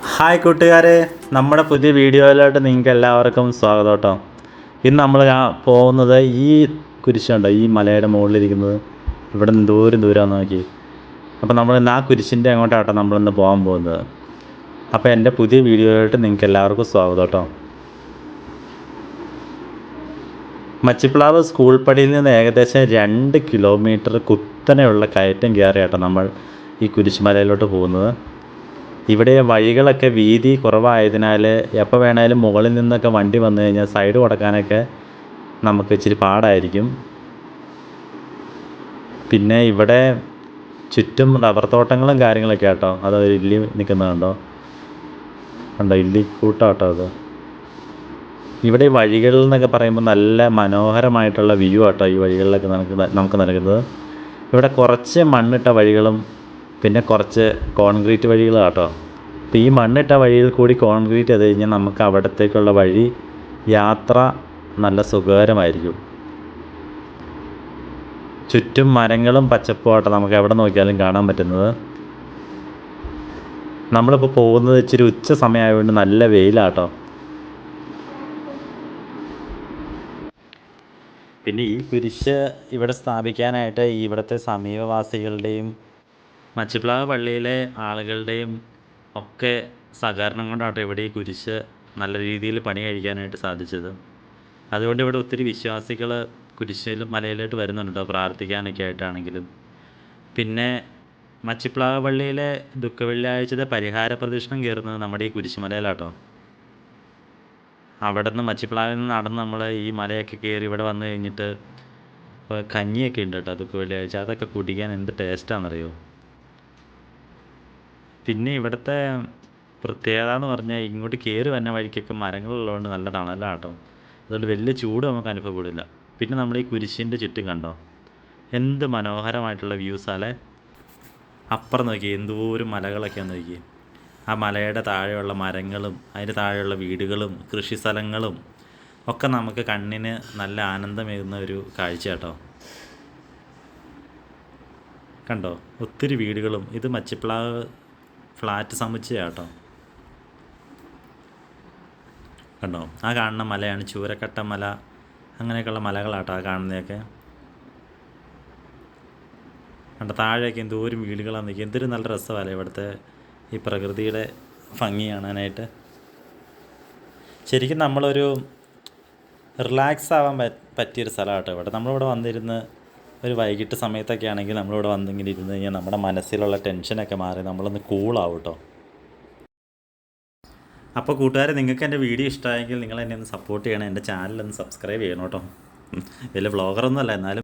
Hi കൂട്ടുകാരെ, നമ്മുടെ പുതിയ വീഡിയോയിലോട്ട് നിങ്ങൾക്ക് എല്ലാവർക്കും സ്വാഗതം കേട്ടോ. ഇന്ന് നമ്മൾ പോകുന്നത് ഈ കുരിശുണ്ടോ, ഈ മലയുടെ മുകളിലിരിക്കുന്നത്. ഇവിടെ നിന്ന് ദൂരമാണെന്ന് നോക്കി. അപ്പോൾ നമ്മൾ ഇന്ന് ആ കുരിശിൻ്റെ അങ്ങോട്ടാട്ടോ നമ്മളിന്ന് പോകാൻ പോകുന്നത്. അപ്പോൾ എൻ്റെ പുതിയ വീഡിയോയിലോട്ട് നിങ്ങൾക്ക് എല്ലാവർക്കും സ്വാഗതം കേട്ടോ. മച്ചിപ്ലാവ് സ്കൂൾ പടിയിൽ നിന്ന് ഏകദേശം 2 കിലോമീറ്റർ കുത്തനെയുള്ള കയറ്റം കയറിയാട്ടോ നമ്മൾ ഈ കുരിശുമലയിലോട്ട് പോകുന്നത്. ഇവിടെ വഴികളൊക്കെ വീതി കുറവായതിനാൽ എപ്പോൾ വേണേലും മുകളിൽ നിന്നൊക്കെ വണ്ടി വന്നു കഴിഞ്ഞാൽ സൈഡ് കൊടുക്കാനൊക്കെ നമുക്ക് ഇച്ചിരി പാടായിരിക്കും. പിന്നെ ഇവിടെ ചുറ്റും റബ്ബർ തോട്ടങ്ങളും കാര്യങ്ങളൊക്കെ ആട്ടോ. അത് ഇല്ലി നിൽക്കുന്നതുണ്ടോ, കണ്ടോ, ഇല്ലിക്കൂട്ടം കേട്ടോ അത്. ഇവിടെ ഈ വഴികളിൽ എന്നൊക്കെ പറയുമ്പോൾ നല്ല മനോഹരമായിട്ടുള്ള വ്യൂ ആട്ടോ ഈ വഴികളിലൊക്കെ നമുക്ക് നൽകുന്നത്. ഇവിടെ കുറച്ച് മണ്ണിട്ട വഴികളും പിന്നെ കുറച്ച് കോൺക്രീറ്റ് വഴികളും കേട്ടോ. അപ്പോൾ ഈ മണ്ണിട്ട വഴിയിൽ കൂടി കോൺക്രീറ്റ് ചെയ്ത് കഴിഞ്ഞാൽ നമുക്ക് അവിടത്തേക്കുള്ള വഴി യാത്ര നല്ല സുഖകരമായിരിക്കും. ചുറ്റും മരങ്ങളും പച്ചപ്പും ആട്ടോ നമുക്ക് എവിടെ നോക്കിയാലും കാണാൻ പറ്റുന്നത്. നമ്മളിപ്പോൾ പോകുന്നത് ഇച്ചിരി ഉച്ച സമയമായതുകൊണ്ട് നല്ല വെയിലാട്ടോ. പിന്നെ ഈ കുരിശ് ഇവിടെ സ്ഥാപിക്കാനായിട്ട് ഇവിടുത്തെ സമീപവാസികളുടെയും മച്ചിപ്ലാവ് പള്ളിയിലെ ആളുകളുടെയും ഒക്കെ സഹകരണം കൊണ്ടാട്ടോ ഇവിടെ ഈ കുരിശ് നല്ല രീതിയിൽ പണി കഴിക്കാനായിട്ട് സാധിച്ചത്. അതുകൊണ്ട് ഇവിടെ ഒത്തിരി വിശ്വാസികൾ കുരിശിലും മലയിലോട്ട് വരുന്നുണ്ട് പ്രാർത്ഥിക്കാനൊക്കെ ആയിട്ടാണെങ്കിലും. പിന്നെ മച്ചിപ്ലാവ് പള്ളിയിലെ ദുഃഖവെള്ളിയാഴ്ചത്തെ പരിഹാര പ്രദക്ഷിണം കയറുന്നത് നമ്മുടെ ഈ കുരിശുമലയിലാട്ടോ. അവിടെ നിന്ന് മച്ചിപ്ലാവിൽ നിന്ന് നടന്ന് നമ്മൾ ഈ മലയൊക്കെ കയറി ഇവിടെ വന്നു കഴിഞ്ഞിട്ട് കഞ്ഞിയൊക്കെ ഉണ്ട് കേട്ടോ ദുഃഖവെള്ളിയാഴ്ച. അതൊക്കെ കുടിക്കാൻ എന്ത് ടേസ്റ്റാണെന്നറിയോ. പിന്നെ ഇവിടുത്തെ പ്രത്യേകത എന്ന് പറഞ്ഞാൽ ഇങ്ങോട്ട് കയറി വന്ന വഴിക്കൊക്കെ മരങ്ങളുള്ളതുകൊണ്ട് നല്ല തണലാണ് കേട്ടോ. അതുകൊണ്ട് വലിയ ചൂട് നമുക്ക് അനുഭവപ്പെടില്ല. പിന്നെ നമ്മൾ ഈ കുരിശിൻ്റെ ചുറ്റും കണ്ടോ എന്ത് മനോഹരമായിട്ടുള്ള വ്യൂസാലേ. അപ്പുറം നോക്കി എന്തോരം മലകളൊക്കെയാണ് നോക്കി. ആ മലയുടെ താഴെയുള്ള മരങ്ങളും അതിൻ്റെ താഴെയുള്ള വീടുകളും കൃഷി സ്ഥലങ്ങളും ഒക്കെ നമുക്ക് കണ്ണിന് നല്ല ആനന്ദമേകുന്ന ഒരു കാഴ്ച കേട്ടോ. കണ്ടോ ഒത്തിരി വീടുകളും. ഇത് മച്ചിപ്ലാവ് ഫ്ലാറ്റ് സമുച്ചയം കേട്ടോ. കണ്ടോ ആ കാണുന്ന മലയാണ് ചൂരക്കട്ട മല. അങ്ങനെയൊക്കെയുള്ള മലകളാട്ടോ ആ കാണുന്നതൊക്കെ. കണ്ടോ താഴെയൊക്കെ എന്തോരം വീടുകളാണ് നിൽക്കുക. എന്തൊരു നല്ല രസമല്ലേ ഇവിടുത്തെ ഈ പ്രകൃതിയുടെ ഭംഗി കാണാനായിട്ട്. ശരിക്കും നമ്മളൊരു റിലാക്സ് ആവാൻ പറ്റിയൊരു സ്ഥലമാണ് കേട്ടോ ഇവിടെ. നമ്മളിവിടെ വന്നിരുന്ന് ഒരു വൈകിട്ട് സമയത്തൊക്കെ ആണെങ്കിൽ നമ്മളിവിടെ വന്നിങ്ങനെ ഇരുന്ന് കഴിഞ്ഞാൽ നമ്മുടെ മനസ്സിലുള്ള ടെൻഷനൊക്കെ മാറി നമ്മളൊന്ന് കൂളാവും കേട്ടോ. അപ്പോൾ കൂട്ടുകാരെ, നിങ്ങൾക്ക് എൻ്റെ വീഡിയോ ഇഷ്ടമായെങ്കിൽ നിങ്ങൾ എന്നെ ഒന്ന് സപ്പോർട്ട് ചെയ്യണം. എൻ്റെ ചാനലൊന്ന് സബ്സ്ക്രൈബ് ചെയ്യണം കേട്ടോ. വലിയ വ്ളോഗറൊന്നും അല്ല, എന്നാലും